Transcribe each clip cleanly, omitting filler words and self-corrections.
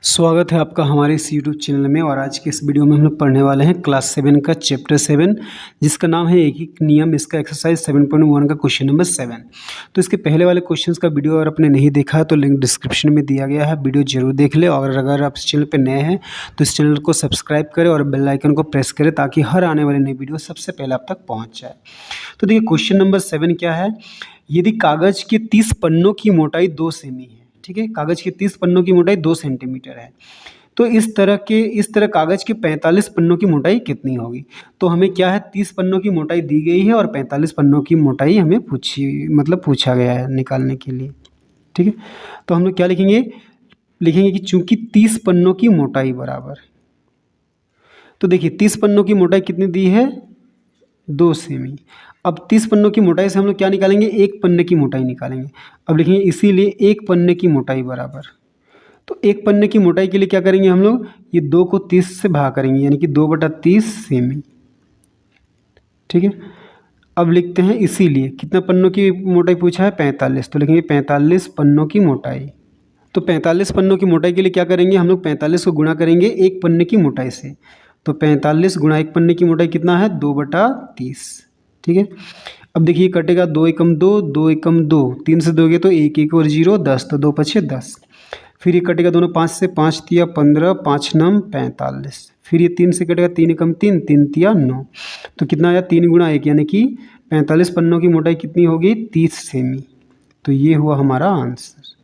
स्वागत है आपका हमारे इस यूट्यूब चैनल में। और आज के इस वीडियो में हम लोग पढ़ने वाले हैं क्लास 7 का चैप्टर 7, जिसका नाम है एकीक नियम। इसका एक्सरसाइज 7.1 का क्वेश्चन नंबर 7। तो इसके पहले वाले क्वेश्चंस का वीडियो अगर आपने नहीं देखा है तो लिंक डिस्क्रिप्शन में दिया गया है, वीडियो जरूर देख ले। और अगर आप इस चैनल पर नए हैं तो इस चैनल को सब्सक्राइब करें और बेल आइकन को प्रेस करें ताकि हर आने वाली नई वीडियो सबसे पहले आप तक पहुँच जाए। तो देखिए क्वेश्चन नंबर 7 क्या है। यदि कागज़ के 30 पन्नों की मोटाई 2 सेमी है, ठीक है, कागज़ के 30 पन्नों की मोटाई 2 सेंटीमीटर है, तो इस तरह कागज़ के 45 पन्नों की मोटाई कितनी होगी। तो हमें क्या है, 30 पन्नों की मोटाई दी गई है और 45 पन्नों की मोटाई हमें पूछा गया है निकालने के लिए, ठीक है। तो हम लोग क्या लिखेंगे कि चूंकि 30 पन्नों की मोटाई बराबर, तो देखिए 30 पन्नों की मोटाई कितनी दी है, 2 सेमी। अब 30 पन्नों की मोटाई से हम लोग क्या निकालेंगे, एक पन्ने की मोटाई निकालेंगे। अब लिखेंगे इसीलिए एक पन्ने की मोटाई बराबर, तो एक पन्ने की मोटाई के लिए क्या करेंगे हम लोग, ये 2 को 30 से भाग करेंगे, यानी कि 2/30 सेमी, ठीक है। अब लिखते हैं इसीलिए कितना पन्नों की मोटाई पूछा है, 45, तो लिखेंगे 45 पन्नों की मोटाई। तो 45 पन्नों की मोटाई के लिए क्या करेंगे हम लोग, 45 को गुणा करेंगे एक पन्ने की मोटाई से। तो 45 गुणा एक पन्ने की मोटाई कितना है, 2/30, ठीक है। अब देखिए कटेगा 2 एकम 2, 2 एकम 2, 3 से दोगे तो 1 1 और 0 10, तो 2 पछे 10। फिर ये कटेगा दोनों 5 से, 5 तिया 15, 5 नम 45। फिर ये 3 से कटेगा 3 एकम 3, 3 तिया 9, तो कितना आया 3 गुणा 1, यानी कि 45 पन्नों की मोटाई कितनी होगी, 30 सेमी। तो ये हुआ हमारा आंसर,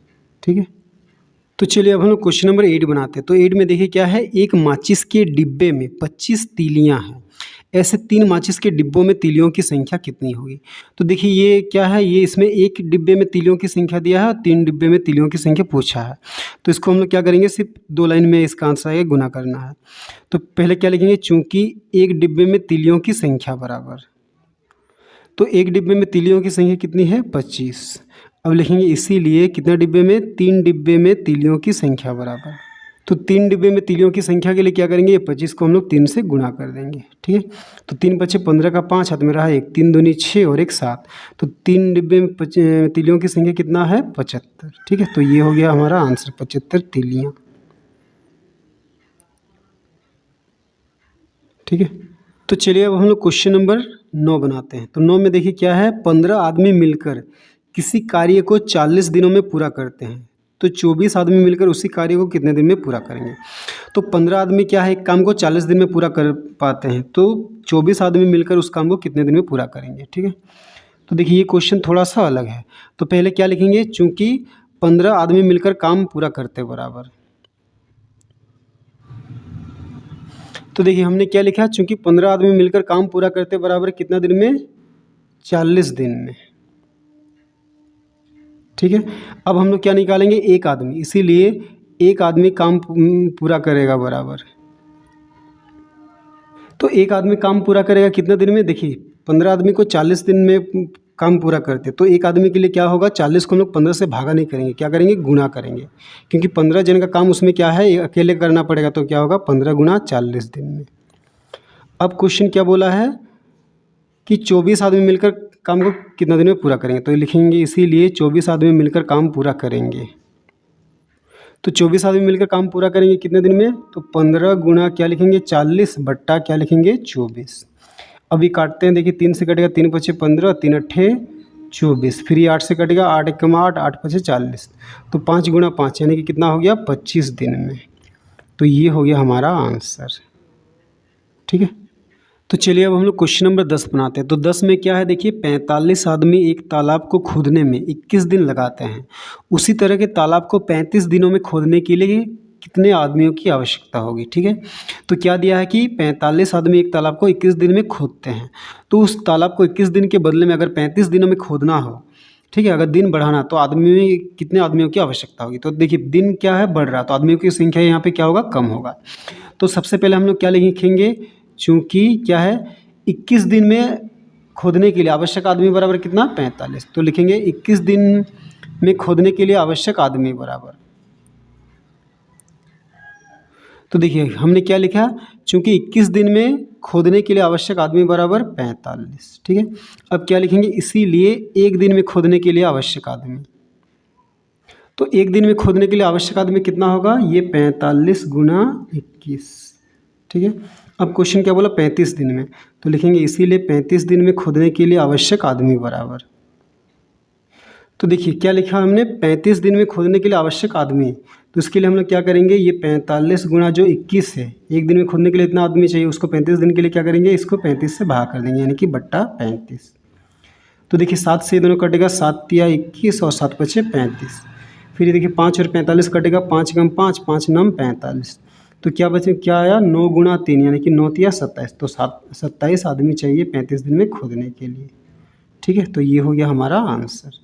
ठीक है। तो चलिए अब हम लोग क्वेश्चन नंबर 8 बनाते हैं। तो 8 में देखिए क्या है, एक माचिस के डिब्बे में 25 तीलियां हैं, ऐसे 3 माचिस के डिब्बों में तीलियों की संख्या कितनी होगी। तो देखिए ये क्या है, ये इसमें एक डिब्बे में तीलियों की संख्या दिया है और 3 डिब्बे में तीलियों की संख्या पूछा है। तो इसको हम लोग क्या करेंगे, सिर्फ 2 लाइन में इसका आंसर आएगा, गुना करना है। तो पहले क्या लिखेंगे, चूंकि एक डिब्बे में तीलियों की संख्या बराबर, तो एक डिब्बे में तीलियों की संख्या कितनी है, 25। अब लिखेंगे इसीलिए कितने डिब्बे में, 3 डिब्बे में तीलियों की संख्या बराबर। तो 3 डिब्बे में तीलियों की संख्या के लिए क्या करेंगे, ये 25 को हम लोग 3 से गुणा कर देंगे, ठीक है। तो 3 पछे 15 का 5 हाथ में रहा 1, 3 दूनी 6 और 1 7, तो 3 डिब्बे में तीलियों की संख्या कितना है, 75, ठीक है। तो ये हो गया हमारा आंसर, 75 तीलियाँ, ठीक है। तो चलिए अब हम लोग क्वेश्चन नंबर 9 बनाते हैं। तो 9 में देखिए क्या है, 15 आदमी मिलकर किसी कार्य को 40 दिनों में पूरा करते हैं, तो 24 आदमी मिलकर उसी कार्य को कितने दिन में पूरा करेंगे। तो 15 आदमी क्या है, एक काम को 40 दिन में पूरा कर पाते हैं, तो 24 आदमी मिलकर उस काम को कितने दिन में पूरा करेंगे, ठीक है। तो देखिए ये क्वेश्चन थोड़ा सा अलग है। तो पहले क्या लिखेंगे, चूंकि 15 आदमी मिलकर काम पूरा करते बराबर, तो देखिए हमने क्या लिखा, चूंकि 15 आदमी मिलकर काम पूरा करते बराबर कितना दिन में, 40 दिन में, ठीक है। अब हम लोग क्या निकालेंगे, एक आदमी, इसीलिए एक आदमी काम पूरा करेगा बराबर, तो एक आदमी काम पूरा करेगा कितने दिन में, देखिए 15 आदमी को 40 दिन में काम पूरा करते, तो एक आदमी के लिए क्या होगा, 40 को हम लोग 15 से भागा नहीं करेंगे, क्या करेंगे, गुना करेंगे, क्योंकि 15 जन का काम उसमें क्या है, अकेले करना पड़ेगा, तो क्या होगा 15 गुना 40 दिन में। अब क्वेश्चन क्या बोला है कि 24 आदमी मिलकर काम को कितना दिन में पूरा करेंगे, तो लिखेंगे इसीलिए 24 आदमी मिलकर काम पूरा करेंगे। तो 24 आदमी मिलकर काम पूरा करेंगे कितने दिन में, तो 15 गुना क्या लिखेंगे, 40 बट्टा क्या लिखेंगे, 24। अभी काटते हैं, देखिए 3 से कटेगा 3 पछे 15, 3 अट्ठे 24, फिर ये 8 से कटेगा 8 एकम 8, 8 पछे 40, तो 5 गुना 5 यानी कि कितना हो गया, 25 दिन में। तो ये हो गया हमारा आंसर, ठीक है। तो चलिए अब हम लोग क्वेश्चन नंबर 10 बनाते हैं। तो 10 में क्या है, देखिए 45 आदमी एक तालाब को खोदने में 21 दिन लगाते हैं, उसी तरह के तालाब को 35 दिनों में खोदने के लिए कितने आदमियों की आवश्यकता होगी, ठीक है। तो क्या दिया है कि 45 आदमी एक तालाब को 21 दिन में खोदते हैं, तो उस तालाब को 21 दिन के बदले में अगर 35 दिनों में खोदना हो, ठीक है, अगर दिन बढ़ाना तो आदमी में कितने आदमियों की आवश्यकता होगी। तो देखिए दिन क्या है, बढ़ रहा, तो आदमियों की संख्या यहाँ पे क्या होगा, कम होगा। तो सबसे पहले हम लोग क्या लिखेंगे, चूँकि क्या है 21 दिन में खोदने के लिए आवश्यक आदमी बराबर कितना, 45, तो लिखेंगे 21 दिन में खोदने के लिए आवश्यक आदमी बराबर, तो देखिए हमने क्या लिखा, चूँकि 21 दिन में खोदने के लिए आवश्यक आदमी बराबर 45, ठीक है। अब क्या लिखेंगे, इसीलिए एक दिन में खोदने के लिए आवश्यक आदमी, तो एक दिन में खोदने के लिए आवश्यक आदमी कितना होगा, ये 45 गुना 21। ठीक है, अब क्वेश्चन क्या बोला, 35 दिन में, तो लिखेंगे इसीलिए 35 दिन में खोदने के लिए आवश्यक आदमी बराबर। तो देखिए क्या लिखा हमने, 35 दिन में खोदने के लिए आवश्यक आदमी, तो इसके लिए हम लोग क्या करेंगे, ये 45 गुना जो 21 है, एक दिन में खोदने के लिए इतना आदमी चाहिए, उसको 35 दिन के लिए क्या करेंगे, इसको 35 से भाग कर देंगे, यानी कि बट्टा 35। तो देखिए 7 से ये दोनों कटेगा, 7 तिया 21 और 7 पचे 35। फिर ये देखिए 5 और 45 कटेगा, 5 कम 5, 5 नम 45। तो क्या बचे, क्या आया, 9 गुना 3 यानी कि 9 तिया 27। तो 27 आदमी चाहिए 35 दिन में खोदने के लिए। ठीक है, तो ये हो गया हमारा आंसर।